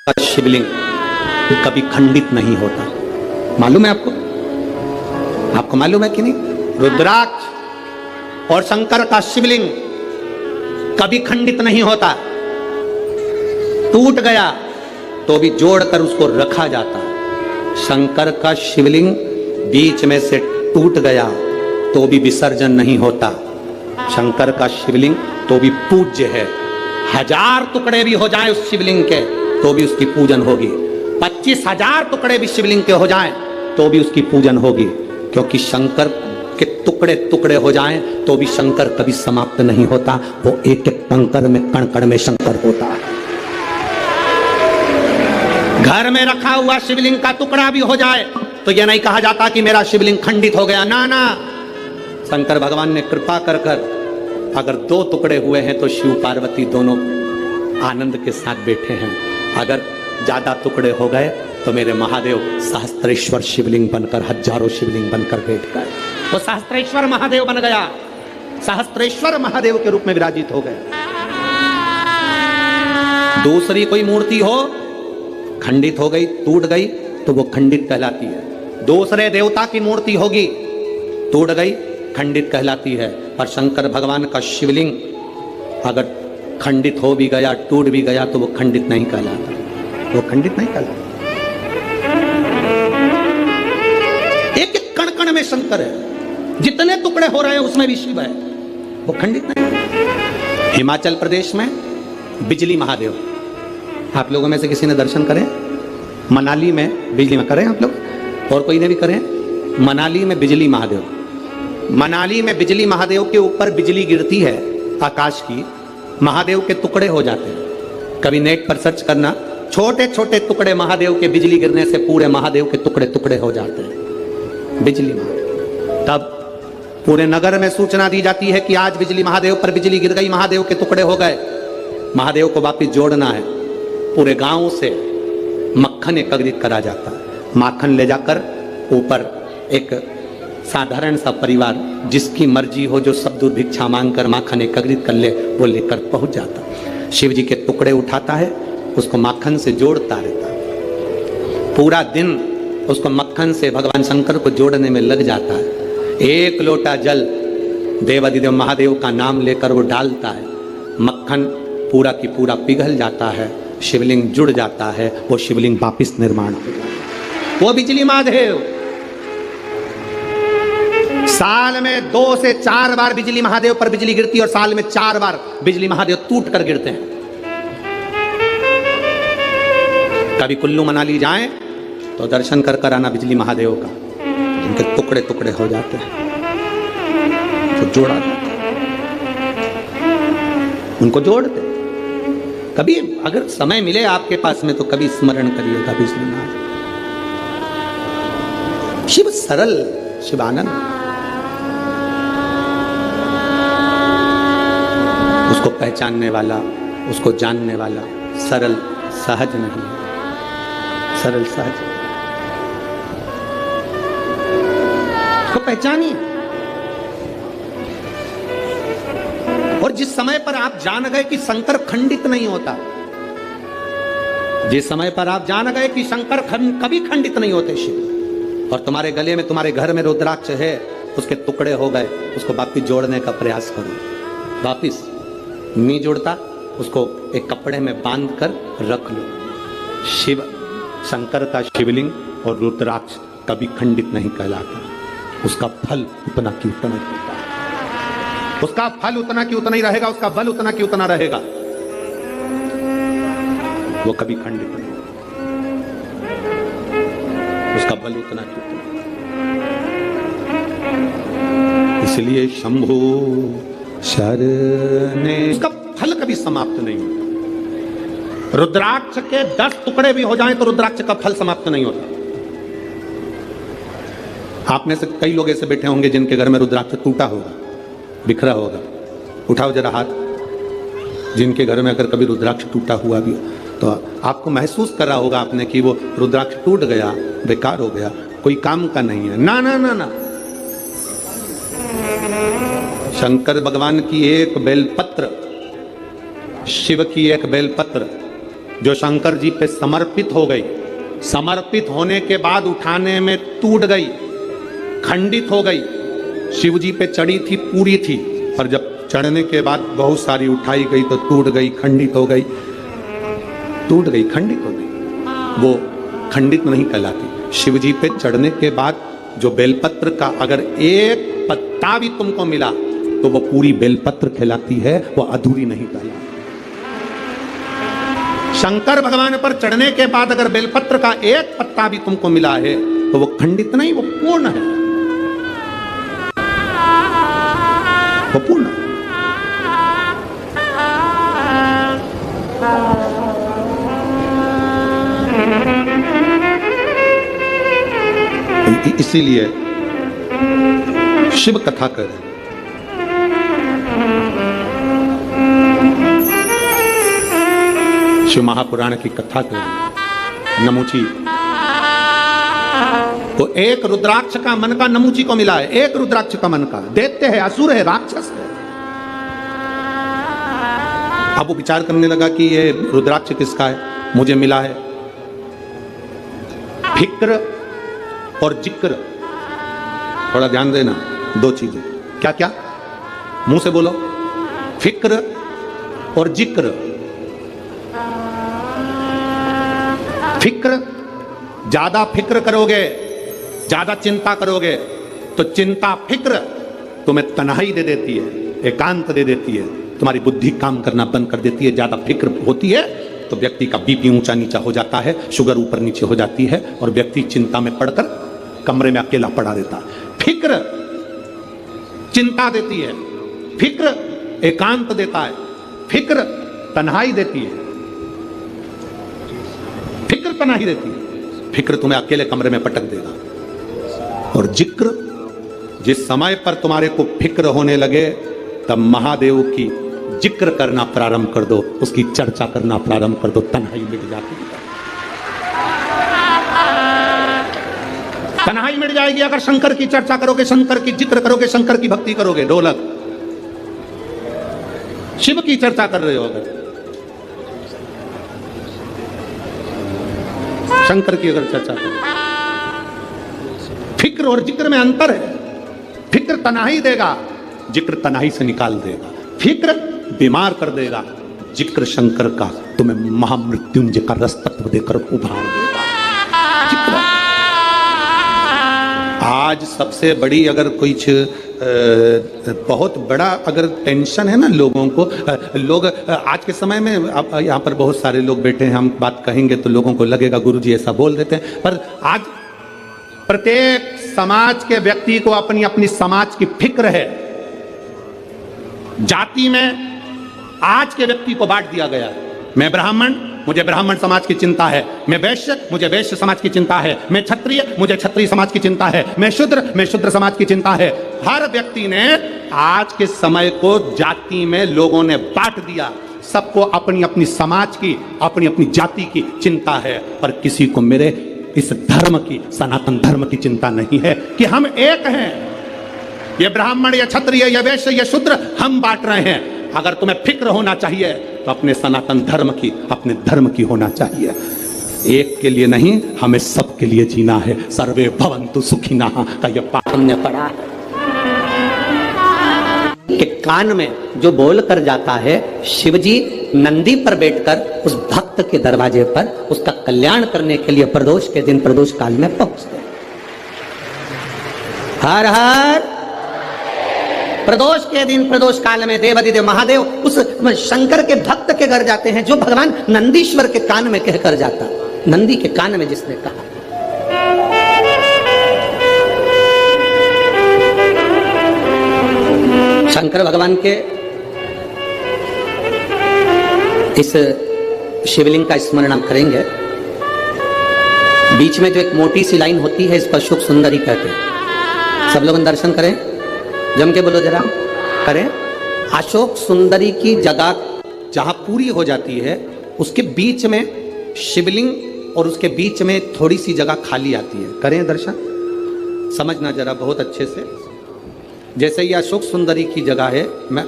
शिवलिंग कभी खंडित नहीं होता। मालूम है आपको? आपको मालूम है कि नहीं? रुद्राक्ष और शंकर का शिवलिंग कभी खंडित नहीं होता। टूट गया तो भी जोड़कर उसको रखा जाता। शंकर का शिवलिंग बीच में से टूट गया तो भी विसर्जन नहीं होता। शंकर का शिवलिंग तो भी पूज्य है। 1000 टुकड़े भी हो जाए उस शिवलिंग के तो भी उसकी पूजन होगी। 25,000 टुकड़े भी शिवलिंग के हो जाएं तो भी उसकी पूजन होगी, क्योंकि शंकर के टुकड़े टुकड़े हो जाएं तो भी शंकर कभी समाप्त नहीं होता। वो एक एक कंकर में कण कण में शंकर होता है। घर में रखा हुआ शिवलिंग का टुकड़ा भी हो जाए तो यह नहीं कहा जाता कि मेरा शिवलिंग खंडित हो गया। ना ना, शंकर भगवान ने कृपा कर अगर 2 टुकड़े हुए हैं तो शिव पार्वती दोनों आनंद के साथ बैठे हैं। अगर ज्यादा टुकड़े हो गए तो मेरे महादेव सहस्त्रेश्वर शिवलिंग बनकर, हजारों शिवलिंग बनकर बैठ गए। वो सहस्त्रेश्वर महादेव बन गया, सहस्त्रेश्वर महादेव के रूप में विराजित हो गए। दूसरी कोई मूर्ति हो खंडित हो गई, टूट गई तो वो खंडित कहलाती है। दूसरे देवता की मूर्ति होगी, टूट गई, खंडित कहलाती है। पर शंकर भगवान का शिवलिंग अगर खंडित हो भी गया, टूट भी गया तो वो खंडित नहीं कहलाता। वो खंडित नहीं कहलाता। एक एक कण कण में शंकर है। जितने टुकड़े हो रहे हैं उसमें भी शिव है। वो खंडित नहीं। हिमाचल प्रदेश में बिजली महादेव, आप लोगों में से किसी ने दर्शन करें? मनाली में बिजली में करें आप लोग, और कोई ने भी करें? मनाली में बिजली महादेव, मनाली में बिजली महादेव के ऊपर बिजली गिरती है आकाश की, महादेव के टुकड़े हो जाते हैं। कभी नेट पर सर्च करना, छोटे छोटे टुकड़े महादेव के बिजली गिरने से पूरे महादेव के टुकड़े टुकड़े हो जाते हैं। बिजली महादेव। तब पूरे नगर में सूचना दी जाती है कि आज बिजली महादेव पर बिजली गिर गई, महादेव के टुकड़े हो गए। महादेव को वापिस जोड़ना है। पूरे गांव से मक्खन एकत्रित करा जाता है। माखन ले जाकर ऊपर एक साधारण सा परिवार जिसकी मर्जी हो, जो सब दूर भिक्षा मांगकर माखन एकत्रित कर ले, वो लेकर पहुंच जाता। शिव जी के टुकड़े उठाता है, उसको माखन से जोड़ता रहता है। पूरा दिन उसको मक्खन से भगवान शंकर को जोड़ने में लग जाता है। 1 लोटा जल देवाधिदेव महादेव का नाम लेकर वो डालता है। मक्खन पूरा की पूरा पिघल जाता है, शिवलिंग जुड़ जाता है। वो शिवलिंग वापिस निर्माण हो जाता है। वो बिजली महादेव साल में 2 से 4 बार बिजली महादेव पर बिजली गिरती है, और साल में 4 बार बिजली महादेव टूट कर गिरते हैं। कभी कुल्लू मनाली जाएं तो दर्शन कर आना बिजली महादेव का, जिनके टुकड़े टुकड़े हो जाते हैं, तो जोड़ा जाता है, उनको जोड़ते। कभी अगर समय मिले आपके पास में तो कभी स्मरण करिएगा बिजली महादेव। शिव सरल, शिवानंद, उसको पहचानने वाला, उसको जानने वाला सरल सहज नहीं है। सरल सहज उसको पहचानिए। और जिस समय पर आप जान गए कि शंकर खंडित नहीं होता, जिस समय पर आप जान गए कि शंकर कभी खंडित नहीं होते शिव, और तुम्हारे गले में, तुम्हारे घर में रुद्राक्ष है, उसके टुकड़े हो गए, उसको वापिस जोड़ने का प्रयास करो। वापिस नहीं जुड़ता, उसको एक कपड़े में बांध कर रख लो। शिव शंकर का शिवलिंग और रुद्राक्ष कभी खंडित नहीं कहलाता। उसका फल उतना की उतना ही होता है। उसका फल उतना की उतना ही रहेगा, उसका बल उतना की उतना रहेगा। वो कभी खंडित नहीं, उसका बल उतना की उतना। इसलिए शंभु शरणे, उसका फल कभी समाप्त नहीं होता। रुद्राक्ष के 10 टुकड़े भी हो जाएं तो रुद्राक्ष का फल समाप्त नहीं होता। आप में से कई लोग ऐसे बैठे होंगे जिनके घर में रुद्राक्ष टूटा होगा, बिखरा होगा। उठाओ जरा हाथ, जिनके घर में अगर कभी रुद्राक्ष टूटा हुआ भी हो तो आपको महसूस कर रहा होगा आपने कि वो रुद्राक्ष टूट गया, बेकार हो गया, कोई काम का नहीं है। ना ना ना ना, शंकर भगवान की एक बेलपत्र, शिव की एक बेलपत्र जो शंकर जी पे समर्पित हो गई, समर्पित होने के बाद उठाने में टूट गई, खंडित हो गई। शिव जी पे चढ़ी थी, पूरी थी, पर जब चढ़ने के बाद बहुत सारी उठाई गई तो टूट गई, खंडित हो गई, टूट गई, खंडित हो गई, वो खंडित नहीं कहलाती। शिव जी पे चढ़ने के बाद जो बेलपत्र का अगर एक पत्ता भी तुमको मिला तो वो पूरी बेलपत्र कहलाती है, वो अधूरी नहीं कहलाती। शंकर भगवान पर चढ़ने के बाद अगर बेलपत्र का एक पत्ता भी तुमको मिला है तो वो खंडित नहीं, वो पूर्ण है, वो पूर्ण है। इसीलिए शिव कथा कर रहे हैं। शिव महापुराण की कथा कर रहे हैं। नमूची तो एक रुद्राक्ष का मन का नमूची को मिला है, एक रुद्राक्ष का मन का, दैत्य है, असुर है, राक्षस है। अब वो विचार करने लगा कि ये रुद्राक्ष किसका है, मुझे मिला है। फिक्र और जिक्र, थोड़ा ध्यान देना, दो चीजें। क्या क्या? मुंह से बोलो। फिक्र और जिक्र। फिक्र, ज्यादा फिक्र करोगे, ज्यादा चिंता करोगे तो चिंता फिक्र तुम्हें तन्हाई दे देती है, एकांत दे देती है, तुम्हारी बुद्धि काम करना बंद कर देती है। ज्यादा फिक्र होती है तो व्यक्ति का बीपी ऊंचा नीचा हो जाता है, शुगर ऊपर नीचे हो जाती है और व्यक्ति चिंता में पड़कर कमरे में अकेला पड़ा रहता है। फिक्र चिंता देती है, फिक्र एकांत देता है, फिक्र तन्हाई देती है, फिक्र तन्हाई देती है। फिक्र तुम्हें अकेले कमरे में पटक देगा। और जिक्र, जिस समय पर तुम्हारे को फिक्र होने लगे तब महादेव की जिक्र करना प्रारंभ कर दो, उसकी चर्चा करना प्रारंभ कर दो, तन्हाई मिट जाती है। तन्हाई मिट जाएगी अगर शंकर की चर्चा करोगे, शंकर की जिक्र करोगे, शंकर की भक्ति करोगे। ढोलक, शिव की चर्चा कर रहे हो, अगर शंकर की अगर चर्चा करो। फिक्र और जिक्र में अंतर है। फिक्र तन्हाई देगा, जिक्र तन्हाई से निकाल देगा। फिक्र बीमार कर देगा, जिक्र शंकर का तुम्हें महामृत्युंजय का रस तत्व देकर उभार देगा। जिक्र आज सबसे बड़ी अगर कुछ बहुत बड़ा अगर टेंशन है ना लोगों को, लोग आज के समय में, अब यहाँ पर बहुत सारे लोग बैठे हैं, हम बात कहेंगे तो लोगों को लगेगा गुरुजी ऐसा बोल देते हैं, पर आज प्रत्येक समाज के व्यक्ति को अपनी अपनी समाज की फिक्र है। जाति में आज के व्यक्ति को बांट दिया गया है। मैं ब्राह्मण, मुझे ब्राह्मण समाज की चिंता है। मैं वैश्य, मुझे वैश्य समाज की चिंता है। मैं क्षत्रिय, मुझे क्षत्रिय समाज की चिंता है। मैं शूद्र समाज की चिंता है। हर व्यक्ति ने आज के समय को जाति में लोगों ने बांट दिया। सबको अपनी अपनी समाज की, अपनी अपनी जाति की चिंता है, पर किसी को मेरे इस धर्म की, सनातन धर्म की चिंता नहीं है कि हम एक हैं। ये ब्राह्मण या क्षत्रिय या वैश्य या शूद्र हम बांट रहे हैं। अगर तुम्हें फिक्र होना चाहिए तो अपने सनातन धर्म की, अपने धर्म की होना चाहिए। एक के लिए नहीं, हमें सबके लिए जीना है। सर्वे भवन्तु सुखिनः का यह पाठ हमने पढ़ा है कि कान में जो बोल कर जाता है, शिवजी नंदी पर बैठकर उस भक्त के दरवाजे पर उसका कल्याण करने के लिए प्रदोष के दिन, प्रदोष काल में पहुंचते। हर हर प्रदोष के दिन, प्रदोष काल में देवाधिदेव महादेव उस शंकर के भक्त के घर जाते हैं, जो भगवान नंदीश्वर के कान में कहकर जाता। नंदी के कान में जिसने कहा। शंकर भगवान के इस शिवलिंग का स्मरण हम करेंगे। बीच में जो एक मोटी सी लाइन होती है, इस पर अशोक सुंदरी कहते हैं। सब लोग दर्शन करें, जम के बोलो जरा, करें। अशोक सुंदरी की जगह जहां पूरी हो जाती है, उसके बीच में शिवलिंग और उसके बीच में थोड़ी सी जगह खाली आती है। करें दर्शन, समझना जरा बहुत अच्छे से। जैसे ये अशोक सुंदरी की जगह है,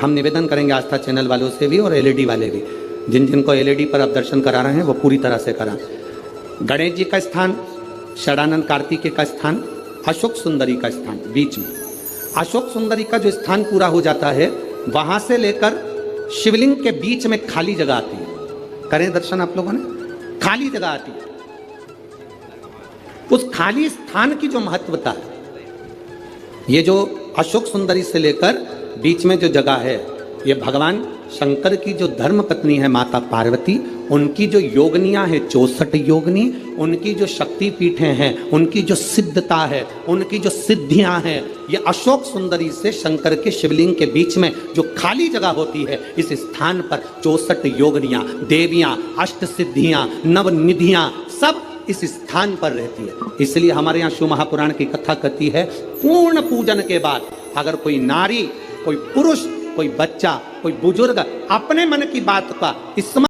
हम निवेदन करेंगे आस्था चैनल वालों से भी और एलईडी वाले भी। जिन जिनको एलईडी पर आप दर्शन करा रहे हैं वो पूरी तरह से करा। गणेश जी का स्थान, षडानंद कार्तिकेय का स्थान, अशोक सुंदरी का स्थान बीच में। अशोक सुंदरी का जो स्थान पूरा हो जाता है, वहां से लेकर शिवलिंग के बीच में खाली जगह आती है। करें दर्शन आप लोगों ने, खाली जगह आती है। उस खाली स्थान की जो महत्वता है, ये जो अशोक सुंदरी से लेकर बीच में जो जगह है, ये भगवान शंकर की जो धर्म पत्नी है माता पार्वती, उनकी जो योगनियां है 64 योगनी, उनकी जो शक्ति पीठें हैं, उनकी जो सिद्धता है, उनकी जो सिद्धियां हैं, ये अशोक सुंदरी से शंकर के शिवलिंग के बीच में जो खाली जगह होती है, इस स्थान पर 64 योगनियां, देवियां, अष्ट सिद्धियां, नवनिधियां सब इस स्थान पर रहती है। इसलिए हमारे यहाँ शिव महापुराण की कथा कहती है, पूर्ण पूजन के बाद अगर कोई नारी, कोई पुरुष, कोई बच्चा, कोई बुजुर्ग अपने मन की बात का इस